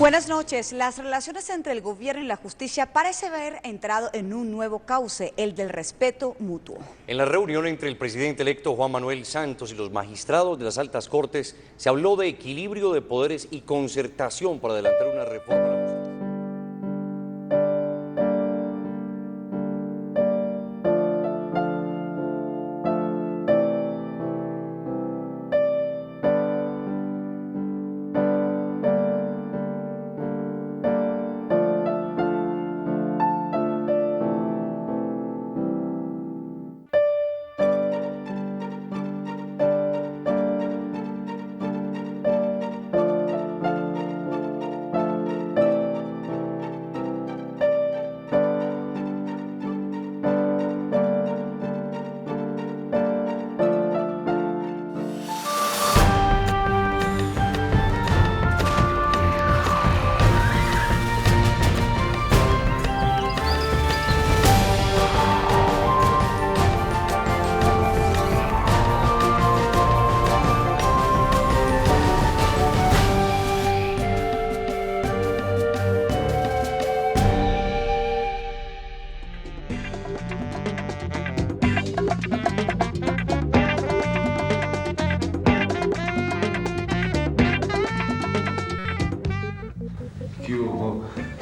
Buenas noches. Las relaciones entre el gobierno y la justicia parece haber entrado en un nuevo cauce, el del respeto mutuo. En la reunión entre el presidente electo Juan Manuel Santos y los magistrados de las altas cortes se habló de equilibrio de poderes y concertación para adelantar una reforma a la justicia.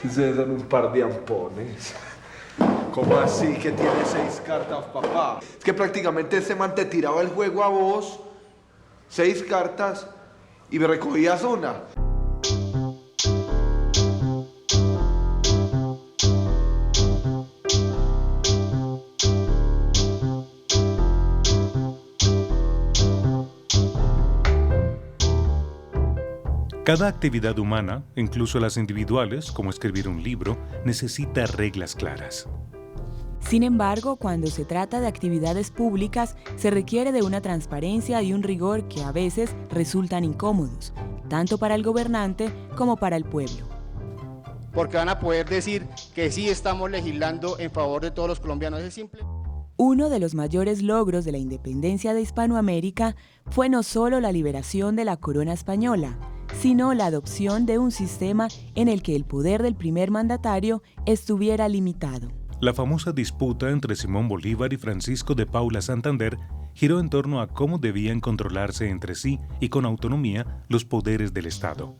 Ustedes son un par de ampones. ¿Cómo así que tiene 6 cartas, papá? Es que prácticamente ese man te tiraba el juego a vos, 6 cartas, y me recogías una. Cada actividad humana, incluso las individuales, como escribir un libro, necesita reglas claras. Sin embargo, cuando se trata de actividades públicas, se requiere de una transparencia y un rigor que a veces resultan incómodos, tanto para el gobernante como para el pueblo. Porque van a poder decir que sí estamos legislando en favor de todos los colombianos, es simple. Uno de los mayores logros de la independencia de Hispanoamérica fue no solo la liberación de la corona española, sino la adopción de un sistema en el que el poder del primer mandatario estuviera limitado. La famosa disputa entre Simón Bolívar y Francisco de Paula Santander giró en torno a cómo debían controlarse entre sí y con autonomía los poderes del Estado.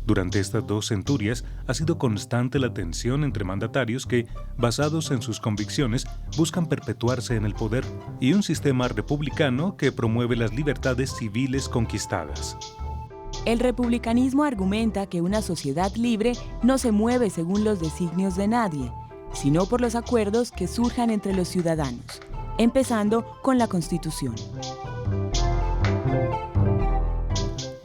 Durante estas 2 centurias ha sido constante la tensión entre mandatarios que, basados en sus convicciones, buscan perpetuarse en el poder y un sistema republicano que promueve las libertades civiles conquistadas. El republicanismo argumenta que una sociedad libre no se mueve según los designios de nadie, sino por los acuerdos que surjan entre los ciudadanos, empezando con la Constitución.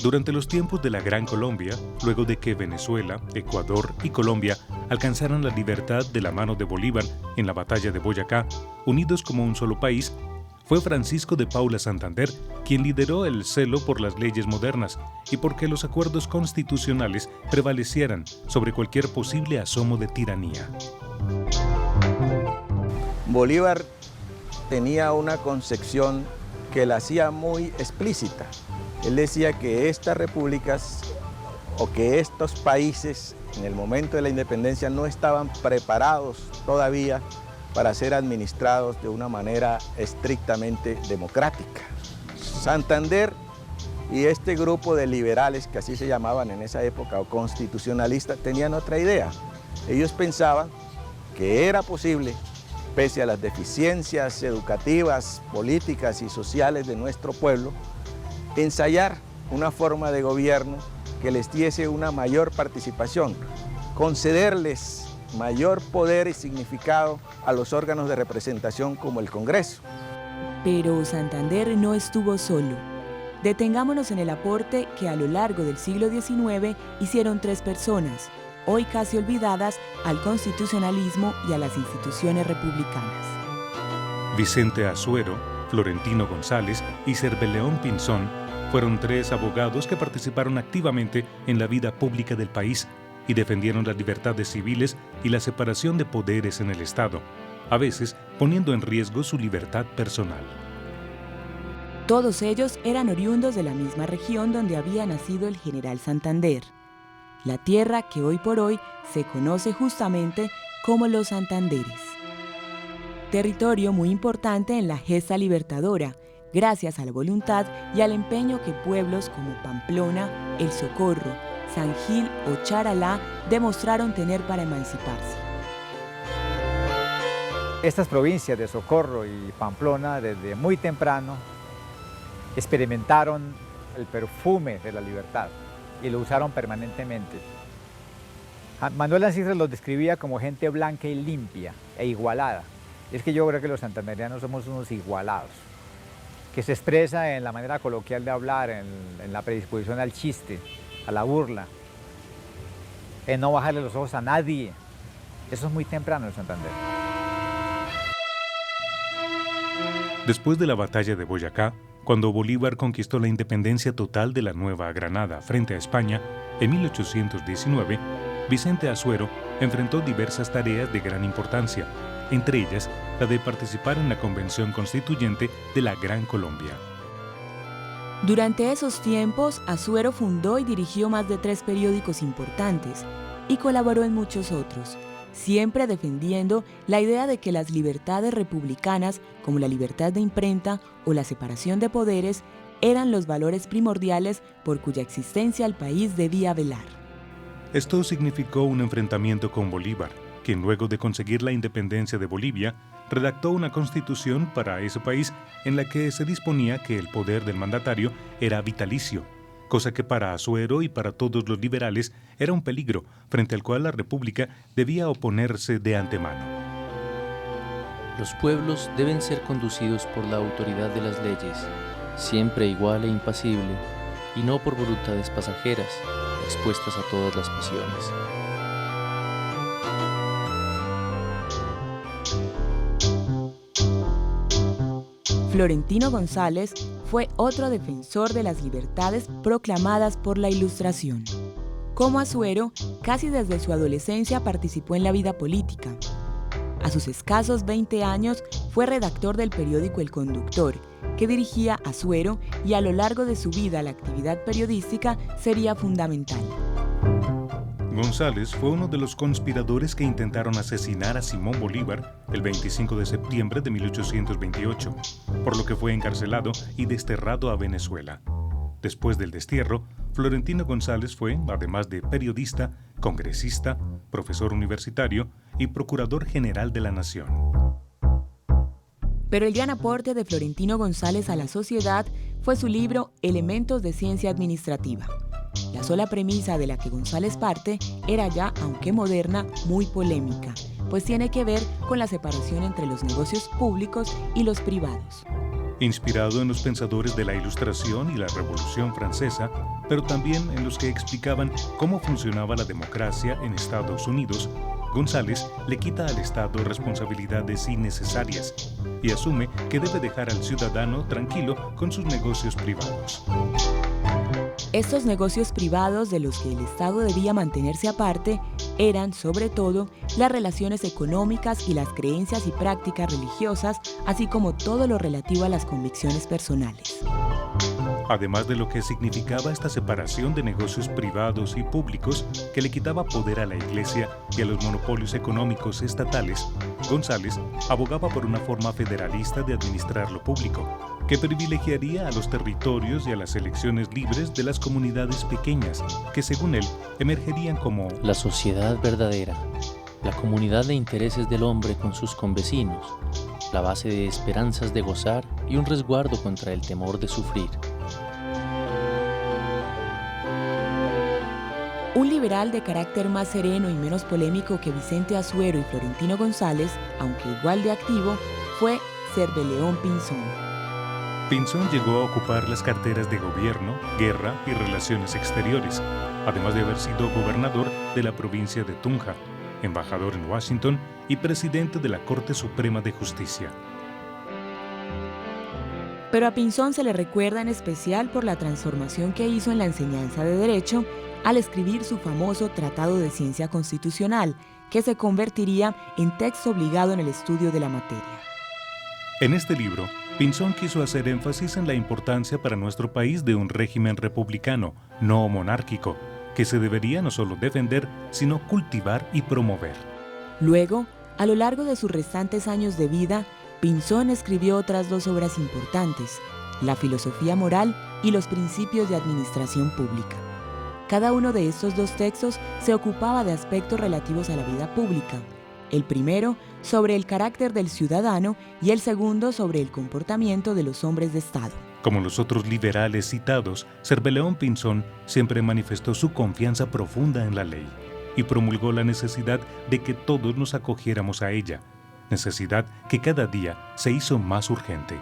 Durante los tiempos de la Gran Colombia, luego de que Venezuela, Ecuador y Colombia alcanzaran la libertad de la mano de Bolívar en la batalla de Boyacá, unidos como un solo país, fue Francisco de Paula Santander quien lideró el celo por las leyes modernas y porque los acuerdos constitucionales prevalecieran sobre cualquier posible asomo de tiranía. Bolívar tenía una concepción que la hacía muy explícita. Él decía que estas repúblicas o que estos países en el momento de la independencia no estaban preparados todavía para ser administrados de una manera estrictamente democrática. Santander y este grupo de liberales, que así se llamaban en esa época, o constitucionalistas, tenían otra idea. Ellos pensaban que era posible, pese a las deficiencias educativas, políticas y sociales de nuestro pueblo, ensayar una forma de gobierno que les diese una mayor participación, concederles mayor poder y significado a los órganos de representación como el Congreso. Pero Santander no estuvo solo. Detengámonos en el aporte que a lo largo del siglo XIX hicieron 3 personas, hoy casi olvidadas, al constitucionalismo y a las instituciones republicanas. Vicente Azuero, Florentino González y Cerveleón Pinzón fueron 3 abogados que participaron activamente en la vida pública del país y defendieron las libertades civiles y la separación de poderes en el Estado, a veces poniendo en riesgo su libertad personal. Todos ellos eran oriundos de la misma región donde había nacido el general Santander. la tierra que hoy por hoy se conoce justamente como los Santanderes. Territorio muy importante en la gesta libertadora, gracias a la voluntad y al empeño que pueblos como Pamplona, El Socorro, San Gil o Charalá demostraron tener para emanciparse. Estas provincias de Socorro y Pamplona desde muy temprano experimentaron el perfume de la libertad y lo usaron permanentemente. Manuel Ancísar los describía como gente blanca y limpia e igualada. Es que yo creo que los santandereanos somos unos igualados, que se expresa en la manera coloquial de hablar, en la predisposición al chiste, a la burla, en no bajarle los ojos a nadie. Eso es muy temprano en Santander. Después de la batalla de Boyacá, cuando Bolívar conquistó la independencia total de la Nueva Granada frente a España, en 1819, Vicente Azuero enfrentó diversas tareas de gran importancia, entre ellas la de participar en la Convención Constituyente de la Gran Colombia. Durante esos tiempos, Azuero fundó y dirigió más de 3 periódicos importantes y colaboró en muchos otros, siempre defendiendo la idea de que las libertades republicanas, como la libertad de imprenta o la separación de poderes, eran los valores primordiales por cuya existencia el país debía velar. Esto significó un enfrentamiento con Bolívar, quien luego de conseguir la independencia de Bolivia, redactó una constitución para ese país en la que se disponía que el poder del mandatario era vitalicio, cosa que para Azuero y para todos los liberales era un peligro frente al cual la República debía oponerse de antemano. Los pueblos deben ser conducidos por la autoridad de las leyes, siempre igual e impasible, y no por voluntades pasajeras, expuestas a todas las pasiones. Florentino González fue otro defensor de las libertades proclamadas por la Ilustración. Como Azuero, casi desde su adolescencia participó en la vida política. A sus escasos 20 años fue redactor del periódico El Conductor, que dirigía Azuero, y a lo largo de su vida la actividad periodística sería fundamental. González fue uno de los conspiradores que intentaron asesinar a Simón Bolívar el 25 de septiembre de 1828, por lo que fue encarcelado y desterrado a Venezuela. Después del destierro, Florentino González fue, además de periodista, congresista, profesor universitario y procurador general de la Nación. Pero el gran aporte de Florentino González a la sociedad fue su libro Elementos de Ciencia Administrativa. La sola premisa de la que González parte era ya, aunque moderna, muy polémica, pues tiene que ver con la separación entre los negocios públicos y los privados. Inspirado en los pensadores de la Ilustración y la Revolución Francesa, pero también en los que explicaban cómo funcionaba la democracia en Estados Unidos, González le quita al Estado responsabilidades innecesarias y asume que debe dejar al ciudadano tranquilo con sus negocios privados. Estos negocios privados de los que el Estado debía mantenerse aparte eran, sobre todo, las relaciones económicas y las creencias y prácticas religiosas, así como todo lo relativo a las convicciones personales. Además de lo que significaba esta separación de negocios privados y públicos que le quitaba poder a la Iglesia y a los monopolios económicos estatales, González abogaba por una forma federalista de administrar lo público, que privilegiaría a los territorios y a las elecciones libres de las comunidades pequeñas, que según él emergerían como la sociedad verdadera, la comunidad de intereses del hombre con sus convecinos, la base de esperanzas de gozar y un resguardo contra el temor de sufrir. Un liberal de carácter más sereno y menos polémico que Vicente Azuero y Florentino González, aunque igual de activo, fue Cerveleón Pinzón. Pinzón llegó a ocupar las carteras de Gobierno, Guerra y Relaciones Exteriores, además de haber sido gobernador de la provincia de Tunja, embajador en Washington y presidente de la Corte Suprema de Justicia. Pero a Pinzón se le recuerda en especial por la transformación que hizo en la enseñanza de Derecho al escribir su famoso Tratado de Ciencia Constitucional, que se convertiría en texto obligado en el estudio de la materia. En este libro, Pinzón quiso hacer énfasis en la importancia para nuestro país de un régimen republicano, no monárquico, que se debería no solo defender, sino cultivar y promover. Luego, a lo largo de sus restantes años de vida, Pinzón escribió otras 2 obras importantes, La filosofía moral y Los principios de administración pública. Cada uno de estos 2 textos se ocupaba de aspectos relativos a la vida pública. El primero sobre el carácter del ciudadano y el segundo sobre el comportamiento de los hombres de Estado. Como los otros liberales citados, Cerveleón Pinzón siempre manifestó su confianza profunda en la ley y promulgó la necesidad de que todos nos acogiéramos a ella, necesidad que cada día se hizo más urgente.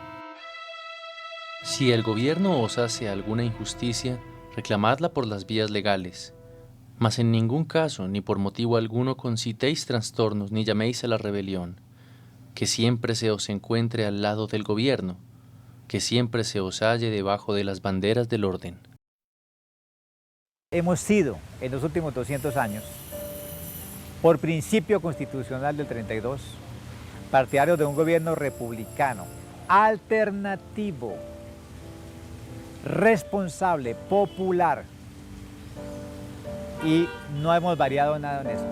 Si el gobierno os hace alguna injusticia, reclamadla por las vías legales, mas en ningún caso ni por motivo alguno concitéis trastornos ni llaméis a la rebelión, que siempre se os encuentre al lado del gobierno, que siempre se os halle debajo de las banderas del orden. Hemos sido, en los últimos 200 años, por principio constitucional del 32, partidarios de un gobierno republicano, alternativo, responsable, popular, y no hemos variado nada en eso.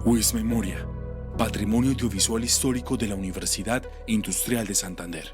UIS Memoria, Patrimonio Audiovisual Histórico de la Universidad Industrial de Santander.